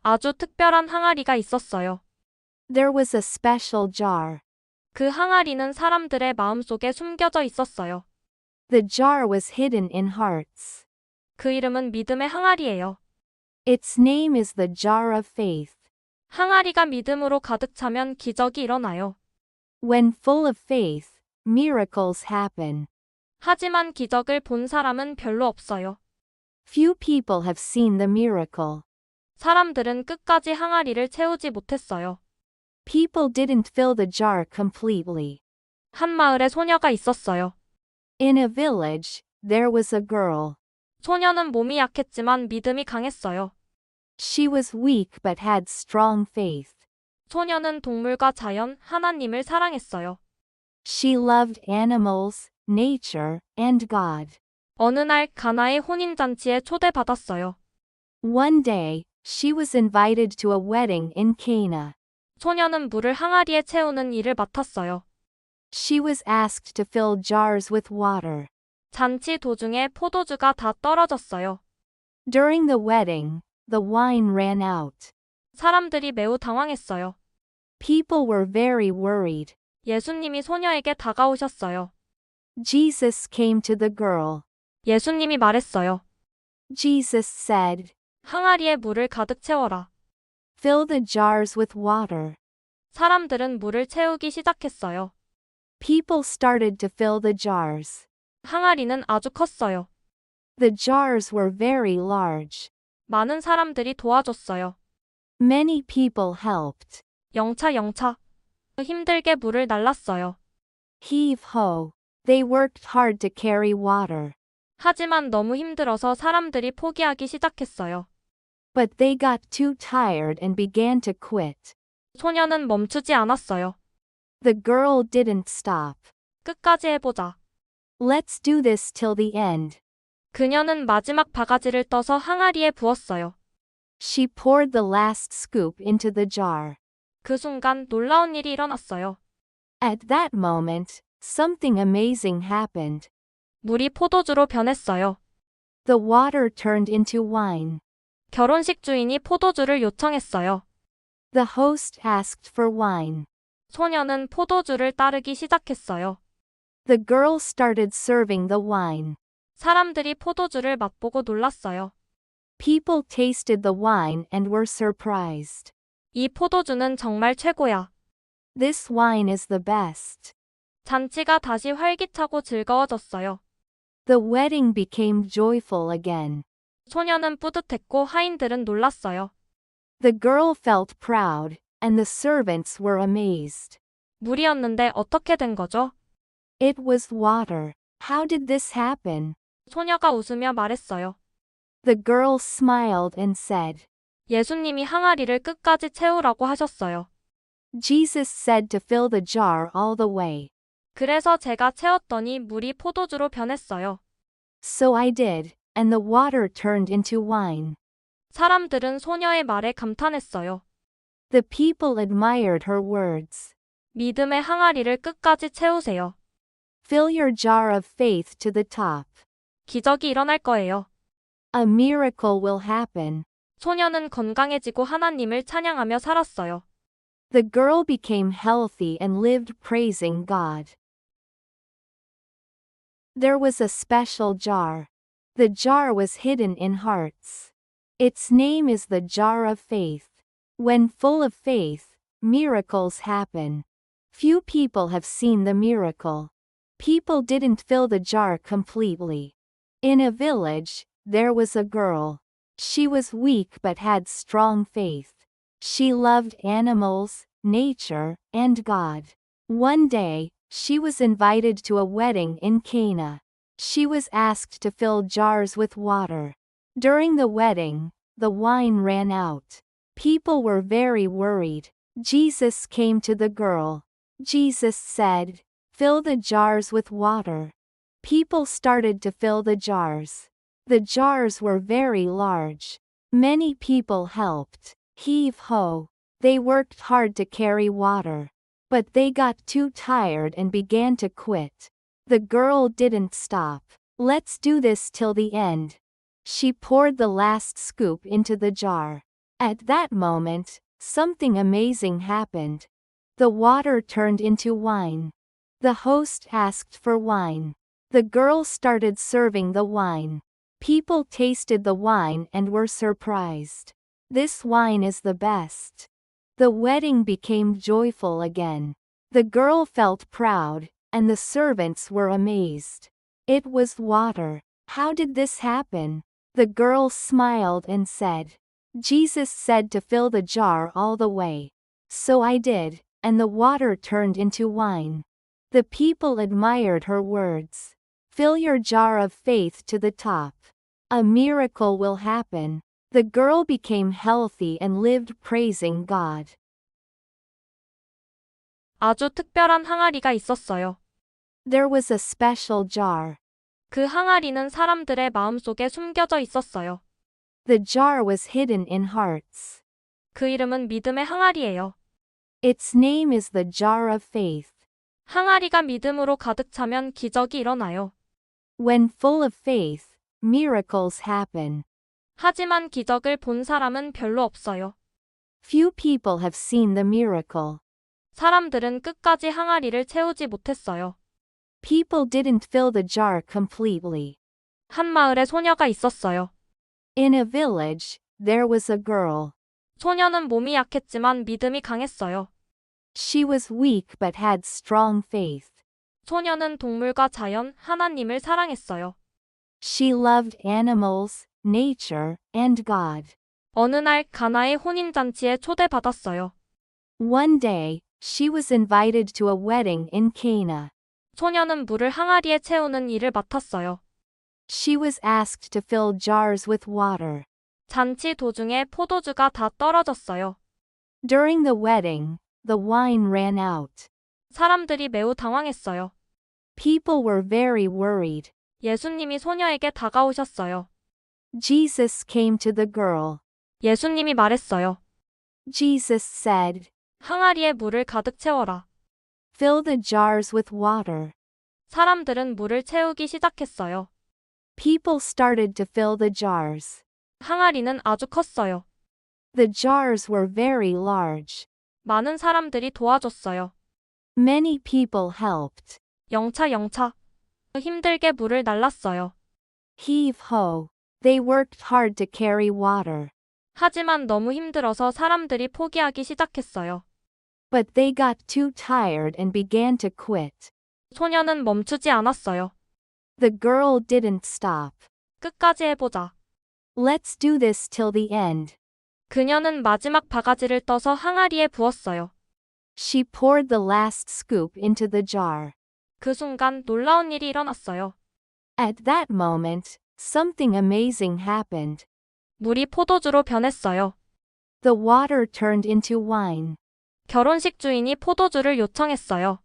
아주 특별한 항아리가 있었어요. There was a special jar. 그 항아리는 사람들의 마음속에 숨겨져 있었어요. The jar was hidden in hearts. 그 이름은 믿음의 항아리예요. Its name is the jar of faith. 항아리가 믿음으로 가득 차면 기적이 일어나요. When full of faith, miracles happen. 하지만 기적을 본 사람은 별로 없어요. Few people have seen the miracle. 사람들은 끝까지 항아리를 채우지 못했어요. People didn't fill the jar completely. 한 마을에 소녀가 있었어요. In a village, there was a girl. 소녀는 몸이 약했지만 믿음이 강했어요. She was weak but had strong faith. 소녀는 동물과 자연, 하나님을 사랑했어요. She loved animals, nature, and God. 어느 날 가나의 혼인잔치에 초대받았어요. One day, she was invited to a wedding in Cana. 소녀는 물을 항아리에 채우는 일을 맡았어요. She was asked to fill jars with water. 잔치 도중에 포도주가 다 떨어졌어요. During the wedding, the wine ran out. 사람들이 매우 당황했어요. People were very worried. 예수님이 소녀에게 다가오셨어요. Jesus came to the girl. 예수님이 말했어요. Jesus said, 항아리에 물을 가득 채워라. fill the jars with water. 사람들은 물을 채우기 시작했어요. People started to fill the jars. 항아리는 아주 컸어요. The jars were very large. 많은 사람들이 도와줬어요. Many people helped. 영차. 힘들게 물을 날랐어요. Heave ho. They worked hard to carry water. 하지만 너무 힘들어서 사람들이 포기하기 시작했어요. But they got too tired and began to quit. 소녀는 멈추지 않았어요. The girl didn't stop. 끝까지 해보자. Let's do this till the end. 그녀는 마지막 바가지를 떠서 항아리에 부었어요. She poured the last scoop into the jar. 그 순간 놀라운 일이 일어났어요. At that moment, something amazing happened. 물이 포도주로 변했어요. The water turned into wine. 결혼식 주인이 포도주를 요청했어요. The host asked for wine. 소녀는 포도주를 따르기 시작했어요. The girl started serving the wine. 사람들이 포도주를 맛보고 놀랐어요. People tasted the wine and were surprised. 이 포도주는 정말 최고야. This wine is the best. 잔치가 다시 활기차고 즐거워졌어요. The wedding became joyful again. 소녀는 뿌듯했고 하인들은 놀랐어요. The girl felt proud, and the servants were amazed. 물이었는데 어떻게 된 거죠? It was water. How did this happen? 소녀가 웃으며 말했어요. The girl smiled and said, 예수님이 항아리를 끝까지 채우라고 하셨어요. Jesus said to fill the jar all the way. 그래서 제가 채웠더니 물이 포도주로 변했어요. So I did, and the water turned into wine. 사람들은 소녀의 말에 감탄했어요. The people admired her words. 믿음의 항아리를 끝까지 채우세요. Fill your jar of faith to the top. 기적이 일어날 거예요. A miracle will happen. 소녀는 건강해지고 하나님을 찬양하며 살았어요. The girl became healthy and lived praising God. There was a special jar. The jar was hidden in hearts. Its name is the jar of faith. When full of faith, miracles happen. Few people have seen the miracle. People didn't fill the jar completely. In a village, there was a girl. She was weak but had strong faith. She loved animals, nature, and God. One day, she was invited to a wedding in Cana. She was asked to fill jars with water. During the wedding, the wine ran out. People were very worried. Jesus came to the girl. Jesus said, fill the jars with water. People started to fill the jars. The jars were very large. Many people helped. Heave ho. They worked hard to carry water. But they got too tired and began to quit. The girl didn't stop. Let's do this till the end. She poured the last scoop into the jar. At that moment, something amazing happened. The water turned into wine. The host asked for wine. The girl started serving the wine. People tasted the wine and were surprised. This wine is the best. The wedding became joyful again. The girl felt proud, and the servants were amazed. It was water. How did this happen? The girl smiled and said, Jesus said to fill the jar all the way. So I did, and the water turned into wine. The people admired her words. Fill your jar of faith to the top. A miracle will happen. The girl became healthy and lived praising God. 아주 특별한 항아리가 있었어요. There was a special jar. 그 항아리는 사람들의 마음속에 숨겨져 있었어요. The jar was hidden in hearts. 그 이름은 믿음의 항아리예요. Its name is the jar of faith. 항아리가 믿음으로 가득 차면 기적이 일어나요. When full of faith, miracles happen. 하지만 기적을 본 사람은 별로 없어요. Few people have seen the miracle. 사람들은 끝까지 항아리를 채우지 못했어요. People didn't fill the jar completely. 한 마을에 소녀가 있었어요. In a village, there was a girl. 소녀는 몸이 약했지만 믿음이 강했어요. She was weak but had strong faith. 소녀는 동물과 자연, 하나님을 사랑했어요. She loved animals, nature, and God. 어느 날 가나의 혼인잔치에 초대받았어요. One day, she was invited to a wedding in Cana. 소녀는 물을 항아리에 채우는 일을 맡았어요. She was asked to fill jars with water. 잔치 도중에 포도주가 다 떨어졌어요. During the wedding, the wine ran out. 사람들이 매우 당황했어요. People were very worried. 예수님이 소녀에게 다가오셨어요. Jesus came to the girl. 예수님이 말했어요. Jesus said, 항아리에 물을 가득 채워라. fill the jars with water. 사람들은 물을 채우기 시작했어요. People started to fill the jars. 항아리는 아주 컸어요. The jars were very large. 많은 사람들이 도와줬어요. Many people helped. 영차. 힘들게 물을 날랐어요. Heave ho. They worked hard to carry water. 하지만 너무 힘들어서 사람들이 포기하기 시작했어요. But they got too tired and began to quit. 소녀는 멈추지 않았어요. The girl didn't stop. 끝까지 해보자. Let's do this till the end. 그녀는 마지막 바가지를 떠서 항아리에 부었어요. She poured the last scoop into the jar. 그 순간 놀라운 일이 일어났어요. At that moment, something amazing happened. 물이 포도주로 변했어요. The water turned into wine. 결혼식 주인이 포도주를 요청했어요.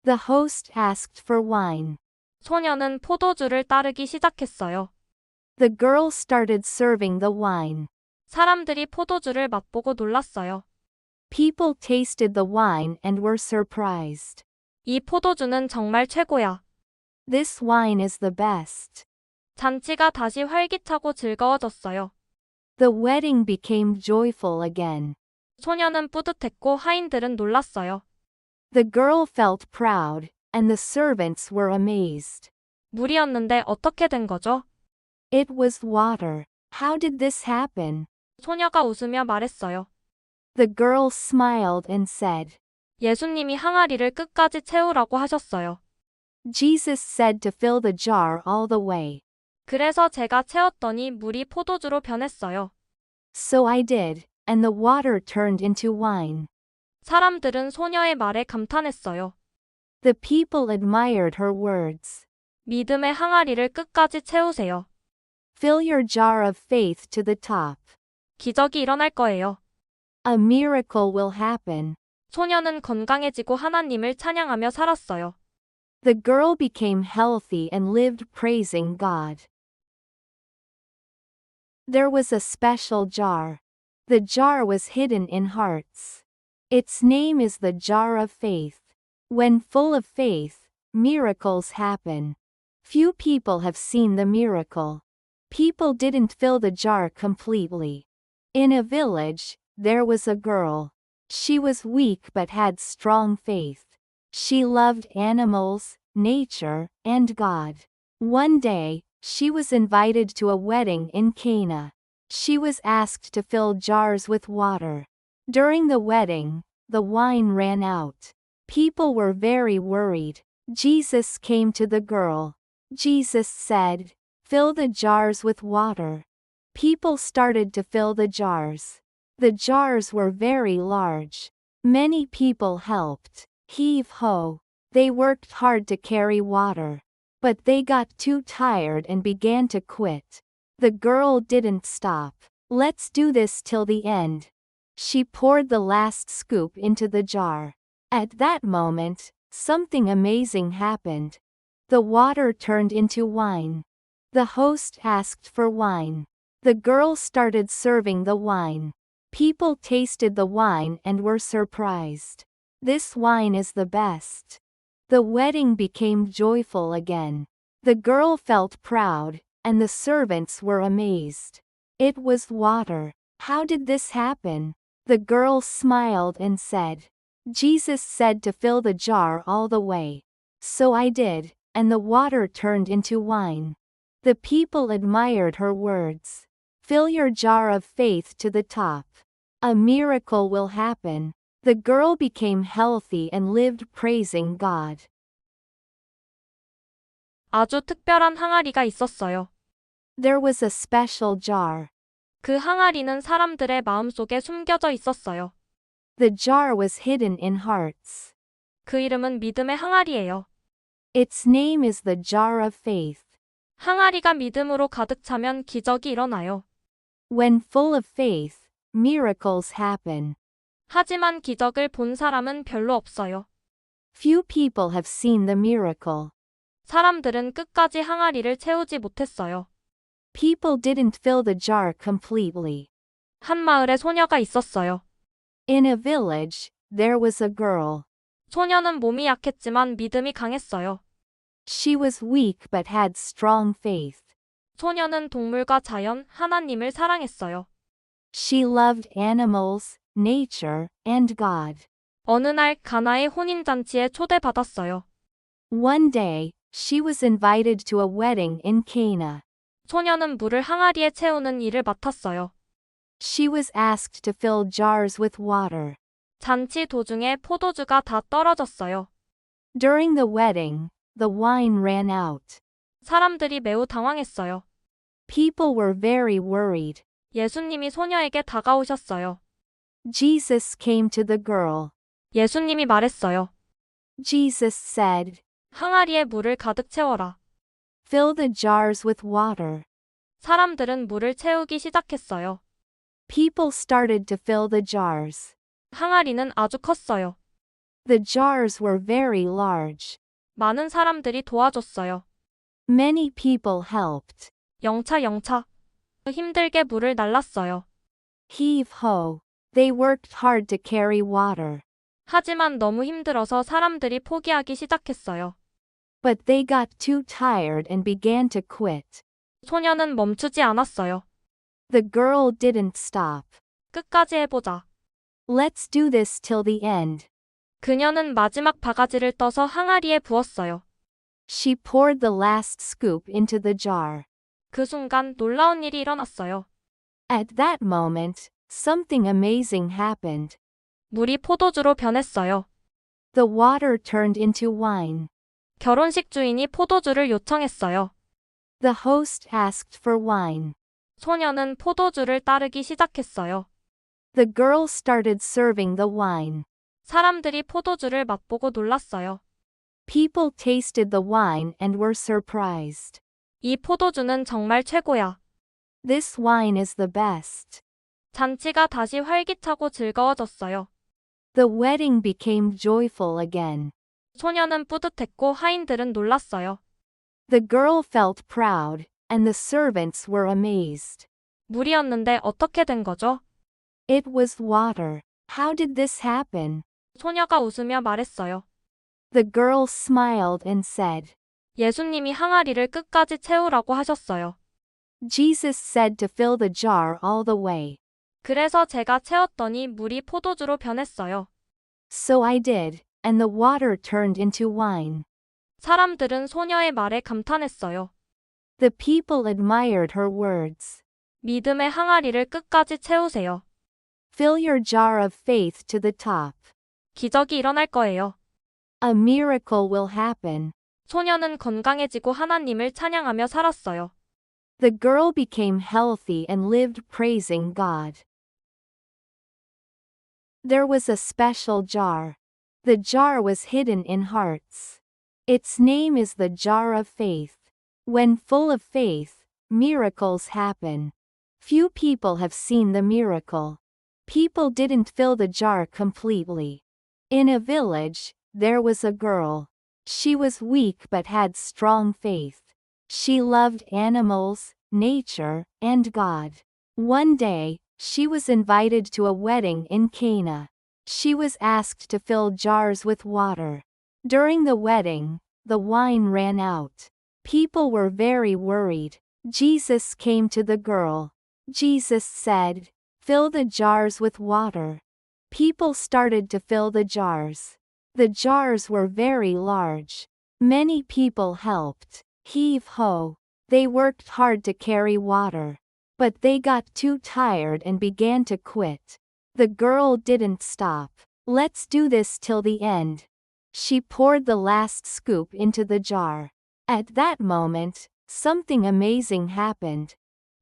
The host asked for wine. 소녀는 포도주를 따르기 시작했어요. The girl started serving the wine. 사람들이 포도주를 맛보고 놀랐어요. People tasted the wine and were surprised. 이 포도주는 정말 최고야. This wine is the best. 잔치가 다시 활기차고 즐거워졌어요. The wedding became joyful again. 소녀는 뿌듯했고 하인들은 놀랐어요. The girl felt proud, and the servants were amazed. 물이었는데 어떻게 된 거죠? It was water. How did this happen? 소녀가 웃으며 말했어요. The girl smiled and said, 예수님이 항아리를 끝까지 채우라고 하셨어요. Jesus said to fill the jar all the way. 그래서 제가 채웠더니 물이 포도주로 변했어요. So I did, and the water turned into wine. 사람들은 소녀의 말에 감탄했어요. The people admired her words. 믿음의 항아리를 끝까지 채우세요. Fill your jar of faith to the top. 기적이 일어날 거예요. A miracle will happen. 소녀는 건강해지고 하나님을 찬양하며 살았어요. The girl became healthy and lived praising God. There was a special jar. The jar was hidden in hearts. Its name is the jar of faith. When full of faith, miracles happen. Few people have seen the miracle. People didn't fill the jar completely. In a village, there was a girl. She was weak but had strong faith. She loved animals, nature, and God. One day, she was invited to a wedding in Cana. She was asked to fill jars with water. During the wedding, the wine ran out. People were very worried. Jesus came to the girl. Jesus said, "Fill the jars with water." People started to fill the jars. The jars were very large. Many people helped. Heave ho. They worked hard to carry water. But they got too tired and began to quit. The girl didn't stop. "Let's do this till the end." She poured the last scoop into the jar. At that moment, something amazing happened. The water turned into wine. The host asked for wine. The girl started serving the wine. People tasted the wine and were surprised. "This wine is the best." The wedding became joyful again. The girl felt proud, and the servants were amazed. It was water. How did this happen? The girl smiled and said, "Jesus said to fill the jar all the way. So I did, and the water turned into wine." The people admired her words. Fill your jar of faith to the top. A miracle will happen. The girl became healthy and lived praising God. 아주 특별한 항아리가 있었어요. There was a special jar. 그 항아리는 사람들의 마음속에 숨겨져 있었어요. The jar was hidden in hearts. 그 이름은 믿음의 항아리예요. Its name is the jar of faith. 항아리가 믿음으로 가득 차면 기적이 일어나요. When full of faith, miracles happen. 하지만 기적을 본 사람은 별로 없어요. Few people have seen the miracle. 사람들은 끝까지 항아리를 채우지 못했어요. People didn't fill the jar completely. 한 마을에 소녀가 있었어요. In a village, there was a girl. 소녀는 몸이 약했지만 믿음이 강했어요. She was weak but had strong faith. 소녀는 동물과 자연, 하나님을 사랑했어요. She loved animals, nature, and God. 어느 날 가나의 혼인잔치에 초대받았어요. One day, she was invited to a wedding in Cana. 소녀는 물을 항아리에 채우는 일을 맡았어요. She was asked to fill jars with water. 잔치 도중에 포도주가 다 떨어졌어요. During the wedding, the wine ran out. 사람들이 매우 당황했어요. People were very worried. 예수님이 소녀에게 다가오셨어요. Jesus came to the girl. 예수님이 말했어요. Jesus said, 항아리에 물을 가득 채워라. "Fill the jars with water." 사람들은 물을 채우기 시작했어요. People started to fill the jars. 항아리는 아주 컸어요. The jars were very large. 많은 사람들이 도와줬어요. Many people helped. 영차. 힘들게 물을 날랐어요. Heave ho. They worked hard to carry water. 하지만 너무 힘들어서 사람들이 포기하기 시작했어요. But they got too tired and began to quit. 소녀는 멈추지 않았어요. The girl didn't stop. 끝까지 해보자. Let's do this till the end. 그녀는 마지막 바가지를 떠서 항아리에 부었어요. She poured the last scoop into the jar. 그 순간 놀라운 일이 일어났어요. At that moment, something amazing happened. 물이 포도주로 변했어요. The water turned into wine. 결혼식 주인이 포도주를 요청했어요. The host asked for wine. 소녀는 포도주를 따르기 시작했어요. The girl started serving the wine. 사람들이 포도주를 맛보고 놀랐어요. People tasted the wine and were surprised. 이 포도주는 정말 최고야. This wine is the best. 잔치가 다시 활기차고 즐거워졌어요. The wedding became joyful again. 소녀는 뿌듯했고 하인들은 놀랐어요. The girl felt proud, and the servants were amazed. 물이었는데 어떻게 된 거죠? It was water. How did this happen? 소녀가 웃으며 말했어요. The girl smiled and said, 예수님이 항아리를 끝까지 채우라고 하셨어요. Jesus said to fill the jar all the way. 그래서 제가 채웠더니 물이 포도주로 변했어요. So I did, and the water turned into wine. 사람들은 소녀의 말에 감탄했어요. The people admired her words. 믿음의 항아리를 끝까지 채우세요. Fill your jar of faith to the top. 기적이 일어날 거예요. A miracle will happen. 소녀는 건강해지고 하나님을 찬양하며 살았어요. The girl became healthy and lived praising God. There was a special jar. The jar was hidden in hearts. Its name is the jar of faith. When full of faith, miracles happen. Few people have seen the miracle. People didn't fill the jar completely. In a village, there was a girl. She was weak but had strong faith. She loved animals, nature, and God. One day, she was invited to a wedding in Cana. She was asked to fill jars with water. During the wedding, the wine ran out. People were very worried. Jesus came to the girl. Jesus said, "Fill the jars with water." People started to fill the jars. The jars were very large. Many people helped. Heave-ho. They worked hard to carry water. But they got too tired and began to quit. The girl didn't stop. "Let's do this till the end." She poured the last scoop into the jar. At that moment, something amazing happened.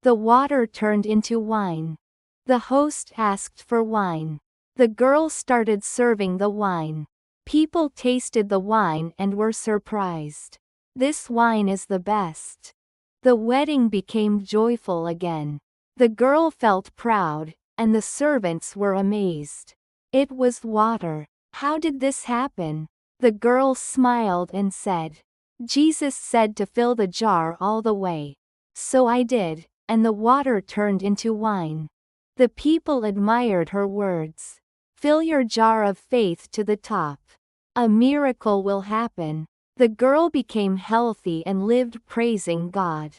The water turned into wine. The host asked for wine. The girl started serving the wine. People tasted the wine and were surprised. "This wine is the best." The wedding became joyful again. The girl felt proud, and the servants were amazed. It was water. How did this happen? The girl smiled and said, "Jesus said to fill the jar all the way. So I did, and the water turned into wine." The people admired her words. Fill your jar of faith to the top. A miracle will happen. The girl became healthy and lived praising God.